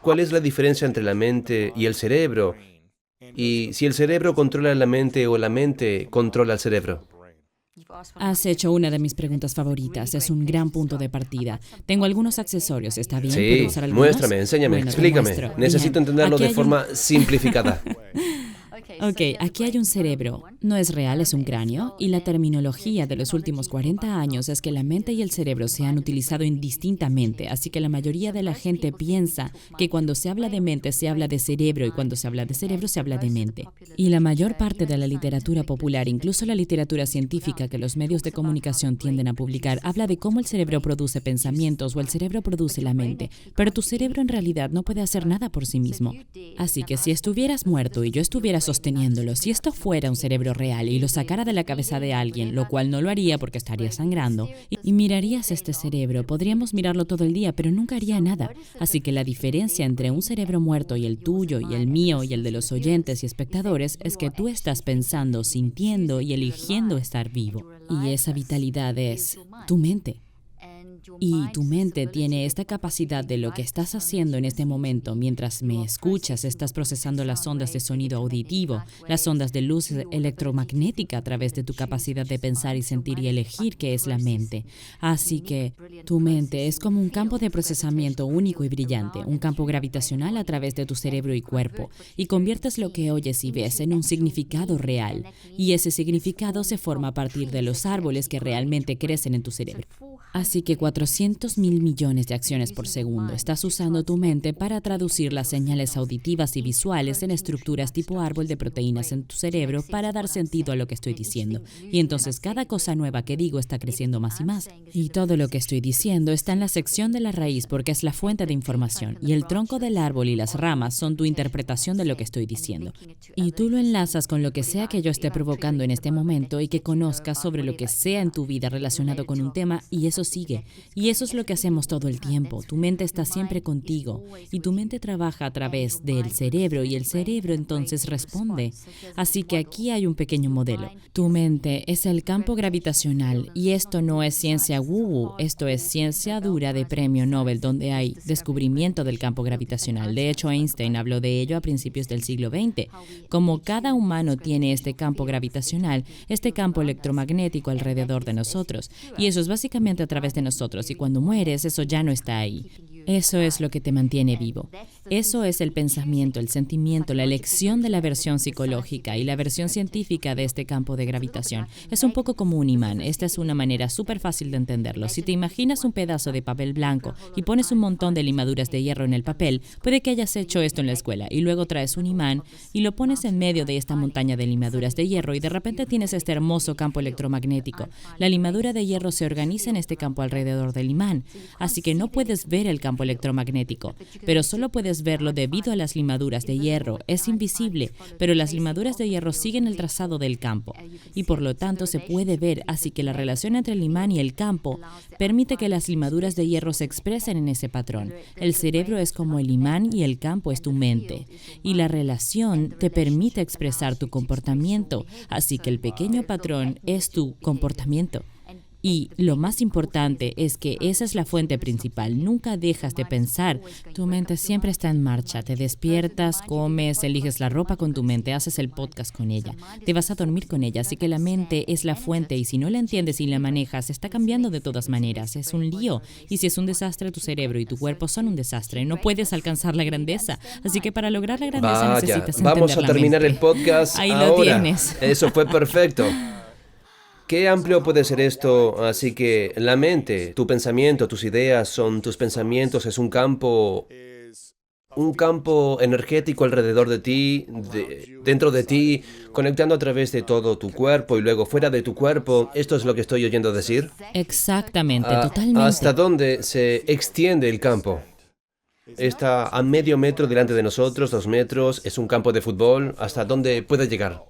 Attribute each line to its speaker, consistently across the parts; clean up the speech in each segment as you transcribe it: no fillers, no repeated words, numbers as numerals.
Speaker 1: ¿Cuál es la diferencia entre la mente y el cerebro? Y si el cerebro controla la mente o la mente controla el cerebro.
Speaker 2: Has hecho una de mis preguntas favoritas. Es un gran punto de partida. Tengo algunos accesorios. ¿Está bien? ¿Puedo
Speaker 1: Sí,
Speaker 2: usar algunos?
Speaker 1: muéstrame, enséñame,
Speaker 2: Bueno, te
Speaker 1: explícame.
Speaker 2: muestro.
Speaker 1: Necesito
Speaker 2: Bien.
Speaker 1: entenderlo
Speaker 2: Aquí
Speaker 1: de
Speaker 2: hay
Speaker 1: forma simplificada.
Speaker 2: Ok, aquí hay un cerebro. No es real, es un cráneo. Y la terminología de los últimos 40 años es que la mente y el cerebro se han utilizado indistintamente. Así que la mayoría de la gente piensa que cuando se habla de mente se habla de cerebro y cuando se habla de cerebro se habla de mente. Y la mayor parte de la literatura popular, incluso la literatura científica que los medios de comunicación tienden a publicar, habla de cómo el cerebro produce pensamientos o el cerebro produce la mente. Pero tu cerebro en realidad no puede hacer nada por sí mismo. Así que si estuvieras muerto y yo estuviera sosteniéndolo, si esto fuera un cerebro real y lo sacara de la cabeza de alguien, lo cual no lo haría porque estaría sangrando, y mirarías este cerebro, podríamos mirarlo todo el día, pero nunca haría nada. Así que la diferencia entre un cerebro muerto y el tuyo y el mío y el de los oyentes y espectadores es que tú estás pensando, sintiendo y eligiendo estar vivo. Y esa vitalidad es tu mente. Y tu mente tiene esta capacidad de lo que estás haciendo en este momento. Mientras me escuchas, estás procesando las ondas de sonido auditivo, las ondas de luz electromagnética a través de tu capacidad de pensar y sentir y elegir, que es la mente. Así que tu mente es como un campo de procesamiento único y brillante, un campo gravitacional a través de tu cerebro y cuerpo, y conviertes lo que oyes y ves en un significado real. Y ese significado se forma a partir de los árboles que realmente crecen en tu cerebro. Así que 400.000 millones de acciones por segundo. Estás usando tu mente para traducir las señales auditivas y visuales en estructuras tipo árbol de proteínas en tu cerebro para dar sentido a lo que estoy diciendo. Y entonces cada cosa nueva que digo está creciendo más y más. Y todo lo que estoy diciendo está en la sección de la raíz porque es la fuente de información. Y el tronco del árbol y las ramas son tu interpretación de lo que estoy diciendo. Y tú lo enlazas con lo que sea que yo esté provocando en este momento y que conozcas sobre lo que sea en tu vida relacionado con un tema, y eso sigue. Y eso es lo que hacemos todo el tiempo. Tu mente está siempre contigo y tu mente trabaja a través del cerebro y el cerebro entonces responde. Así que aquí hay un pequeño modelo. Tu mente es el campo gravitacional y esto no es ciencia woo-woo, esto es ciencia dura de premio Nobel donde hay descubrimiento del campo gravitacional. De hecho, Einstein habló de ello a principios del siglo XX. Como cada humano tiene este campo gravitacional, este campo electromagnético alrededor de nosotros, y eso es básicamente a través de nosotros, y cuando mueres eso ya no está ahí. Eso es lo que te mantiene vivo. Eso es el pensamiento, el sentimiento, la elección de la versión psicológica y la versión científica de este campo de gravitación. Es un poco como un imán. Esta es una manera súper fácil de entenderlo. Si te imaginas un pedazo de papel blanco y pones un montón de limaduras de hierro en el papel, puede que hayas hecho esto en la escuela y luego traes un imán y lo pones en medio de esta montaña de limaduras de hierro y de repente tienes este hermoso campo electromagnético. La limadura de hierro se organiza en este campo alrededor del imán, así que no puedes ver el campo electromagnético, pero solo puedes verlo debido a las limaduras de hierro. Es invisible, pero las limaduras de hierro siguen el trazado del campo y por lo tanto se puede ver, así que la relación entre el imán y el campo permite que las limaduras de hierro se expresen en ese patrón. El cerebro es como el imán y el campo es tu mente, y la relación te permite expresar tu comportamiento, así que el pequeño patrón es tu comportamiento. Y lo más importante es que esa es la fuente principal. Nunca dejas de pensar. Tu mente siempre está en marcha. Te despiertas, comes, eliges la ropa con tu mente, haces el podcast con ella, te vas a dormir con ella. Así que la mente es la fuente y si no la entiendes y la manejas, está cambiando de todas maneras. Es un lío. Y si es un desastre, tu cerebro y tu cuerpo son un desastre. No puedes alcanzar la grandeza. Así que para lograr la grandeza
Speaker 1: Vaya,
Speaker 2: necesitas
Speaker 1: vamos
Speaker 2: entender
Speaker 1: a
Speaker 2: la
Speaker 1: terminar
Speaker 2: mente.
Speaker 1: el podcast
Speaker 2: Ahí lo
Speaker 1: ahora.
Speaker 2: tienes.
Speaker 1: Eso fue perfecto. ¿Qué amplio puede ser esto? Así que la mente, tu pensamiento, tus ideas son tus pensamientos, es un campo energético alrededor de ti, dentro de ti, conectando a través de todo tu cuerpo y luego fuera de tu cuerpo. ¿Esto es lo que estoy oyendo decir?
Speaker 2: Exactamente,
Speaker 1: ¿Hasta
Speaker 2: totalmente.
Speaker 1: dónde se extiende el campo? Está a medio metro delante de nosotros, 2 metros, es un campo de fútbol. ¿Hasta dónde puede llegar?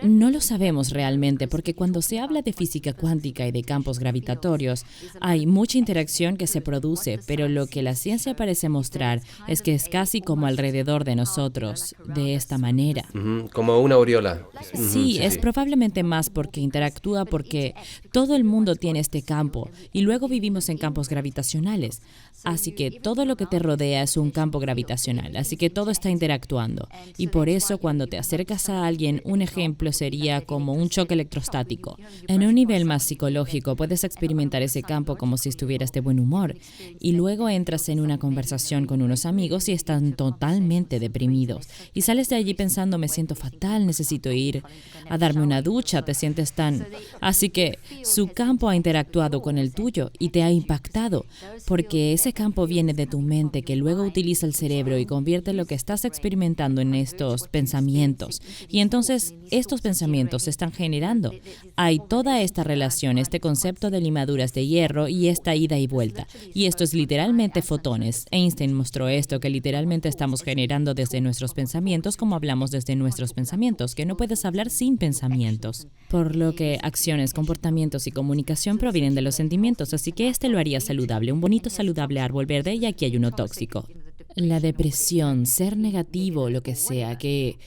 Speaker 2: No lo sabemos realmente, porque cuando se habla de física cuántica y de campos gravitatorios, hay mucha interacción que se produce, pero lo que la ciencia parece mostrar es que es casi como alrededor de nosotros, de esta manera.
Speaker 1: Como una aureola.
Speaker 2: Sí,
Speaker 1: Sí,
Speaker 2: es
Speaker 1: sí.
Speaker 2: probablemente más porque interactúa porque todo el mundo tiene este campo y luego vivimos en campos gravitacionales. Así que todo lo que te rodea es un campo gravitacional, así que todo está interactuando. Y por eso cuando te acercas a alguien, un ejemplo sería como un choque electrostático. En un nivel más psicológico puedes experimentar ese campo como si estuvieras de buen humor y luego entras en una conversación con unos amigos y están totalmente deprimidos. Y sales de allí pensando, me siento fatal, necesito ir a darme una ducha, te sientes tan... Así que su campo ha interactuado con el tuyo y te ha impactado, porque ese campo viene de tu mente que luego utiliza el cerebro y convierte lo que estás experimentando en estos pensamientos. Y entonces estos pensamientos se están generando. Hay toda esta relación, este concepto de limaduras de hierro y esta ida y vuelta. Y esto es literalmente fotones. Einstein mostró esto, que literalmente estamos generando desde nuestros pensamientos como hablamos desde nuestros pensamientos, que no puedes hablar sin pensamientos. Por lo que acciones, comportamientos y comunicación provienen de los sentimientos, así que este lo haría saludable, un bonito saludable árbol verde, y aquí hay uno tóxico. La depresión, ser negativo, lo que sea, que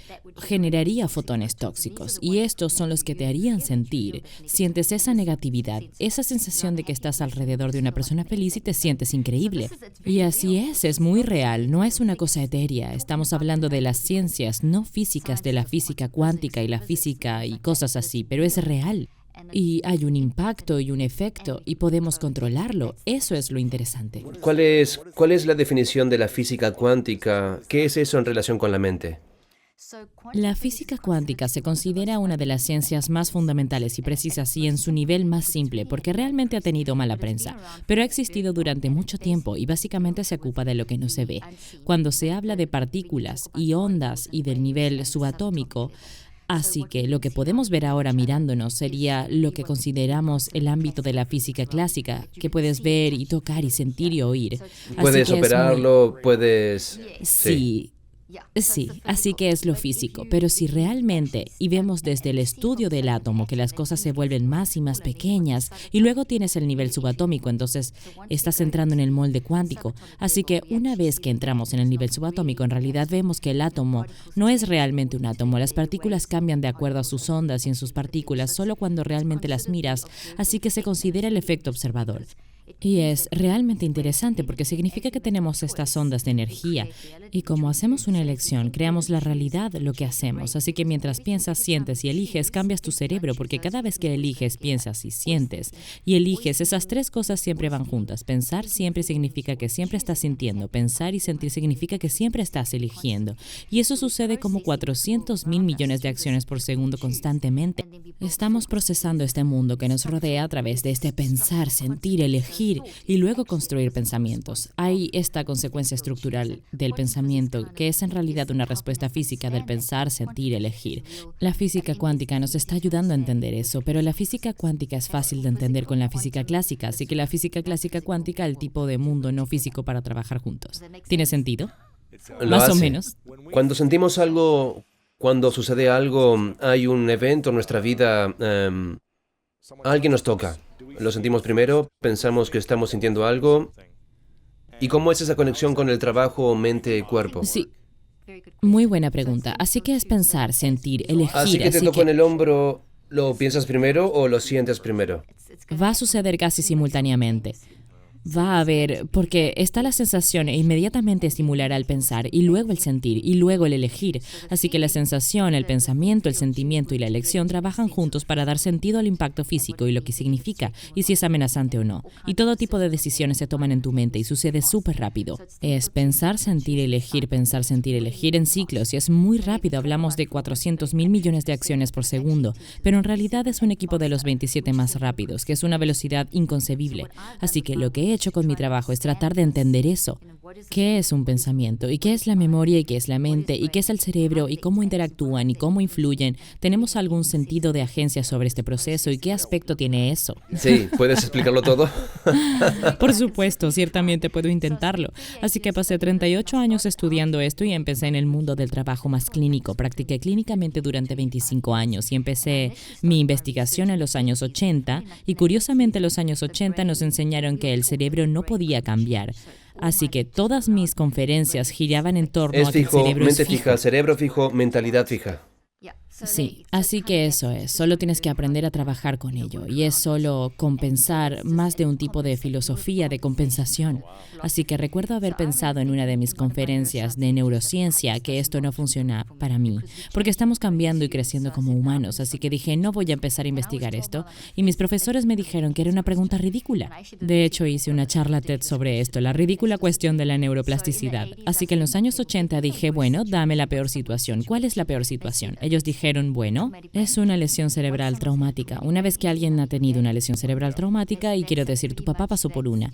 Speaker 2: generaría fotones tóxicos. Y estos son los que te harían sentir. Sientes esa negatividad, esa sensación de que estás alrededor de una persona feliz y te sientes increíble. Y así es muy real, no es una cosa etérea. Estamos hablando de las ciencias no físicas, de la física cuántica y la física y cosas así, pero es real. Y hay un impacto y un efecto y podemos controlarlo. Eso es lo interesante.
Speaker 1: ¿Cuál es la definición de la física cuántica? ¿Qué es eso en relación con la mente?
Speaker 2: La física cuántica se considera una de las ciencias más fundamentales y precisas y en su nivel más simple, porque realmente ha tenido mala prensa, pero ha existido durante mucho tiempo y básicamente se ocupa de lo que no se ve. Cuando se habla de partículas y ondas y del nivel subatómico, así que lo que podemos ver ahora mirándonos sería lo que consideramos el ámbito de la física clásica, que puedes ver y tocar y sentir y oír. Así
Speaker 1: Puedes
Speaker 2: que es
Speaker 1: operarlo, puedes... Sí.
Speaker 2: Sí, así que es lo físico, pero si realmente, y vemos desde el estudio del átomo que las cosas se vuelven más y más pequeñas, y luego tienes el nivel subatómico, entonces estás entrando en el molde cuántico. Así que una vez que entramos en el nivel subatómico, en realidad vemos que el átomo no es realmente un átomo. Las partículas cambian de acuerdo a sus ondas y en sus partículas solo cuando realmente las miras, así que se considera el efecto observador. Y es realmente interesante porque significa que tenemos estas ondas de energía y como hacemos una elección, creamos la realidad lo que hacemos. Así que mientras piensas, sientes y eliges, cambias tu cerebro porque cada vez que eliges, piensas y sientes y eliges, esas tres cosas siempre van juntas. Pensar siempre significa que siempre estás sintiendo. Pensar y sentir significa que siempre estás eligiendo. Y eso sucede como 400,000 millones de acciones por segundo constantemente. Estamos procesando este mundo que nos rodea a través de este pensar, sentir, elegir y luego construir pensamientos. Hay esta consecuencia estructural del pensamiento que es en realidad una respuesta física del pensar, sentir, elegir. La física cuántica nos está ayudando a entender eso, pero la física cuántica es fácil de entender con la física clásica, así que la física clásica cuántica, el tipo de mundo no físico para trabajar juntos. ¿Tiene sentido?
Speaker 1: Lo
Speaker 2: Más o
Speaker 1: hace.
Speaker 2: menos.
Speaker 1: Cuando sentimos algo, cuando sucede algo, hay un evento en nuestra vida, alguien nos toca. Lo sentimos primero, pensamos que estamos sintiendo algo. ¿Y cómo es esa conexión con el trabajo mente-cuerpo?
Speaker 2: Sí, muy buena pregunta. Así que es pensar, sentir, elegir.
Speaker 1: Así que te tocó en el hombro, ¿lo piensas primero o lo sientes primero?
Speaker 2: Va a suceder casi simultáneamente. Va a haber, porque está la sensación e inmediatamente estimulará el pensar y luego el sentir y luego el elegir. Así que la sensación, el pensamiento, el sentimiento y la elección trabajan juntos para dar sentido al impacto físico y lo que significa y si es amenazante o no. Y todo tipo de decisiones se toman en tu mente y sucede súper rápido. Es pensar, sentir, elegir en ciclos y es muy rápido. Hablamos de 400,000 millones de acciones por segundo, pero en realidad es un equipo de los 27 más rápidos, que es una velocidad inconcebible. Así que lo que he hecho con mi trabajo es tratar de entender eso. ¿Qué es un pensamiento? ¿Y qué es la memoria? ¿Y qué es la mente? ¿Y qué es el cerebro? ¿Y cómo interactúan? ¿Y cómo influyen? ¿Tenemos algún sentido de agencia sobre este proceso? ¿Y qué aspecto tiene eso?
Speaker 1: Sí, ¿puedes explicarlo todo?
Speaker 2: Por supuesto, ciertamente puedo intentarlo. Así que pasé 38 años estudiando esto y empecé en el mundo del trabajo más clínico. Practiqué clínicamente durante 25 años y empecé mi investigación en los años 80 y curiosamente en los años 80 nos enseñaron que el cerebro no podía cambiar. Así que todas mis conferencias giraban en torno
Speaker 1: Es
Speaker 2: a que el
Speaker 1: fijo,
Speaker 2: cerebro
Speaker 1: mente
Speaker 2: es fijo.
Speaker 1: fija, cerebro fijo, mentalidad fija.
Speaker 2: Sí, así que eso es, solo tienes que aprender a trabajar con ello y es solo compensar más de un tipo de filosofía de compensación. Así que recuerdo haber pensado en una de mis conferencias de neurociencia que esto no funciona para mí, porque estamos cambiando y creciendo como humanos, así que dije, no voy a empezar a investigar esto y mis profesores me dijeron que era una pregunta ridícula. De hecho, hice una charla TED sobre esto, la ridícula cuestión de la neuroplasticidad. Así que en los años 80 dije, bueno, dame la peor situación. ¿Cuál es la peor situación? Ellos dijeron, bueno, es una lesión cerebral traumática. Una vez que alguien ha tenido una lesión cerebral traumática, y quiero decir, tu papá pasó por una,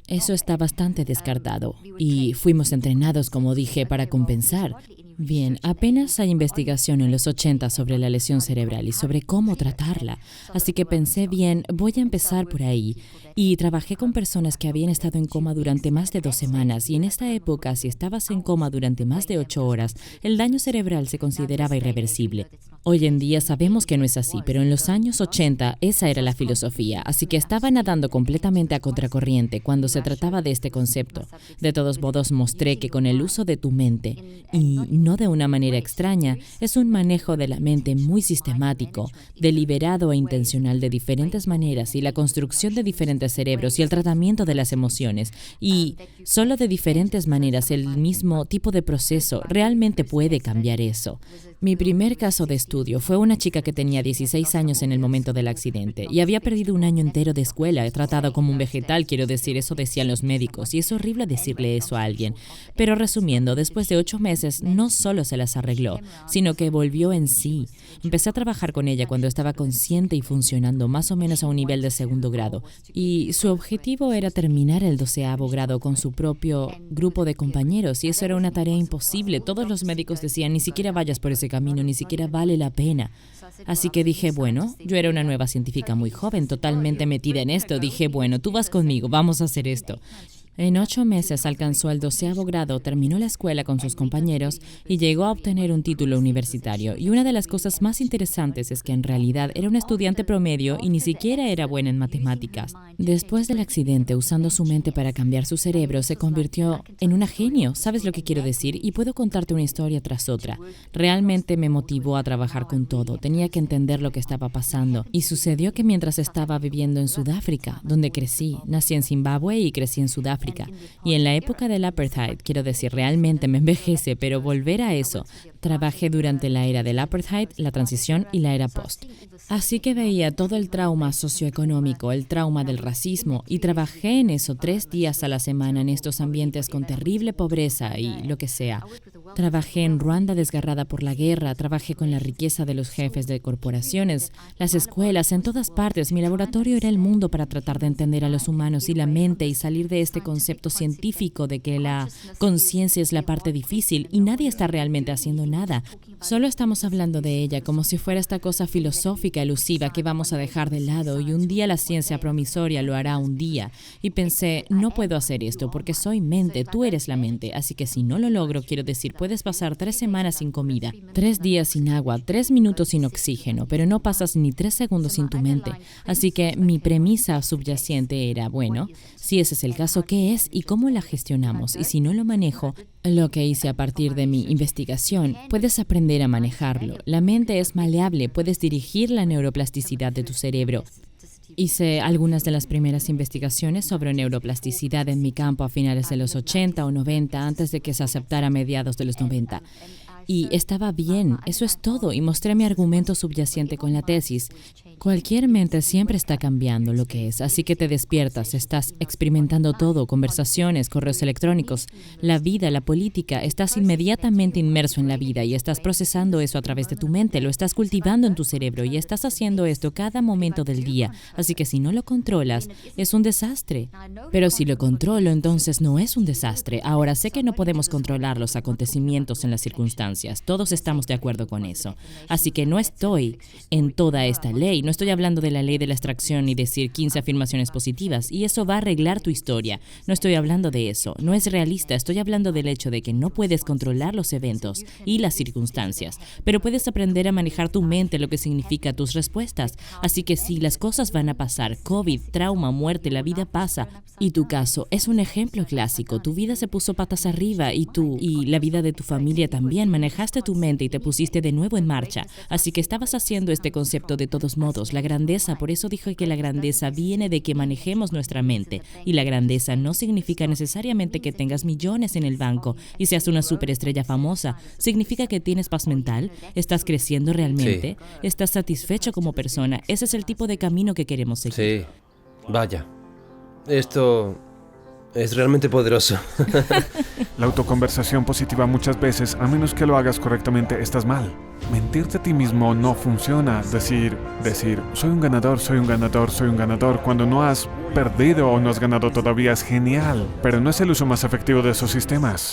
Speaker 2: eso está bastante descartado. Y fuimos entrenados, como dije, para compensar. Bien, apenas hay investigación en los 80 sobre la lesión cerebral y sobre cómo tratarla. Así que pensé, bien, voy a empezar por ahí. Y trabajé con personas que habían estado en coma durante más de 2 semanas. Y en esta época, si estabas en coma durante más de 8 horas, el daño cerebral se consideraba irreversible. Hoy en día sabemos que no es así, pero en los años 80 esa era la filosofía. Así que estaba nadando completamente a contracorriente cuando se trataba de este concepto. De todos modos, mostré que con el uso de tu mente, y no de una manera extraña, es un manejo de la mente muy sistemático, deliberado e intencional de diferentes maneras y la construcción de diferentes cerebros y el tratamiento de las emociones. Y solo de diferentes maneras el mismo tipo de proceso realmente puede cambiar eso. Mi primer caso de estudio fue una chica que tenía 16 años en el momento del accidente y había perdido un año entero de escuela, tratado como un vegetal, quiero decir, eso decían los médicos, y es horrible decirle eso a alguien. Pero resumiendo, después de 8 meses no solo se las arregló, sino que volvió en sí. Empecé a trabajar con ella cuando estaba consciente y funcionando más o menos a un nivel de 2º grado, y su objetivo era terminar el 12º grado con su propio grupo de compañeros, y eso era una tarea imposible. Todos los médicos decían, ni siquiera vayas por ese camino, ni siquiera vale la pena. Así que dije, bueno, yo era una nueva científica muy joven, totalmente metida en esto. Dije, bueno, tú vas conmigo, vamos a hacer esto. En 8 meses alcanzó el 12º grado, terminó la escuela con sus compañeros y llegó a obtener un título universitario. Y una de las cosas más interesantes es que en realidad era una estudiante promedio y ni siquiera era buena en matemáticas. Después del accidente, usando su mente para cambiar su cerebro, se convirtió en una genio. ¿Sabes lo que quiero decir? Y puedo contarte una historia tras otra. Realmente me motivó a trabajar con todo. Tenía que entender lo que estaba pasando. Y sucedió que mientras estaba viviendo en Sudáfrica, donde crecí, nací en Zimbabue y crecí en Sudáfrica. Y en la época del apartheid, quiero decir, realmente me envejece, pero volver a eso. Trabajé durante la era del apartheid, la transición y la era post. Así que veía todo el trauma socioeconómico, el trauma del racismo, y trabajé en eso 3 días a la semana en estos ambientes con terrible pobreza y lo que sea. Trabajé en Ruanda desgarrada por la guerra, trabajé con la riqueza de los jefes de corporaciones, las escuelas, en todas partes. Mi laboratorio era el mundo para tratar de entender a los humanos y la mente y salir de este concepto científico de que la conciencia es la parte difícil y nadie está realmente haciendo nada. Solo estamos hablando de ella como si fuera esta cosa filosófica elusiva que vamos a dejar de lado y un día la ciencia promisoria lo hará un día. Y pensé, no puedo hacer esto porque soy mente, tú eres la mente, así que si no lo logro, quiero decir, puedes pasar 3 semanas sin comida, 3 días sin agua, 3 minutos sin oxígeno, pero no pasas ni 3 segundos sin tu mente. Así que mi premisa subyacente era, bueno, si ese es el caso, ¿qué es y cómo la gestionamos? Y si no lo manejo, lo que hice a partir de mi investigación, puedes aprender a manejarlo. La mente es maleable, puedes dirigir la neuroplasticidad de tu cerebro. Hice algunas de las primeras investigaciones sobre neuroplasticidad en mi campo a finales de los 80 o 90, antes de que se aceptara a mediados de los 90. Y estaba bien, eso es todo, y mostré mi argumento subyacente con la tesis. Cualquier mente siempre está cambiando lo que es, así que te despiertas, estás experimentando todo, conversaciones, correos electrónicos, la vida, la política, estás inmediatamente inmerso en la vida y estás procesando eso a través de tu mente, lo estás cultivando en tu cerebro y estás haciendo esto cada momento del día, así que si no lo controlas, es un desastre. Pero si lo controlo, entonces no es un desastre. Ahora sé que no podemos controlar los acontecimientos en las circunstancias, todos estamos de acuerdo con eso, así que no estoy en toda esta ley, no estoy hablando de la ley de la extracción y decir 15 afirmaciones positivas, y eso va a arreglar tu historia. No estoy hablando de eso, no es realista, estoy hablando del hecho de que no puedes controlar los eventos y las circunstancias, pero puedes aprender a manejar tu mente, lo que significa tus respuestas. Así que sí, las cosas van a pasar, COVID, trauma, muerte, la vida pasa. Y tu caso es un ejemplo clásico, tu vida se puso patas arriba y tú, y la vida de tu familia también, manejaste tu mente y te pusiste de nuevo en marcha. Así que estabas haciendo este concepto de todos modos. La grandeza, por eso dije que la grandeza viene de que manejemos nuestra mente. Y la grandeza no significa necesariamente que tengas millones en el banco y seas una superestrella famosa. Significa que tienes paz mental, estás creciendo realmente, estás satisfecho como persona. Ese es el tipo de camino que queremos seguir.
Speaker 1: Sí, vaya. Esto es realmente poderoso.
Speaker 3: La autoconversación positiva muchas veces, a menos que lo hagas correctamente, estás mal. Mentirte a ti mismo no funciona. Decir, soy un ganador, soy un ganador, soy un ganador, cuando no has perdido o no has ganado todavía es genial, pero no es el uso más efectivo de esos sistemas.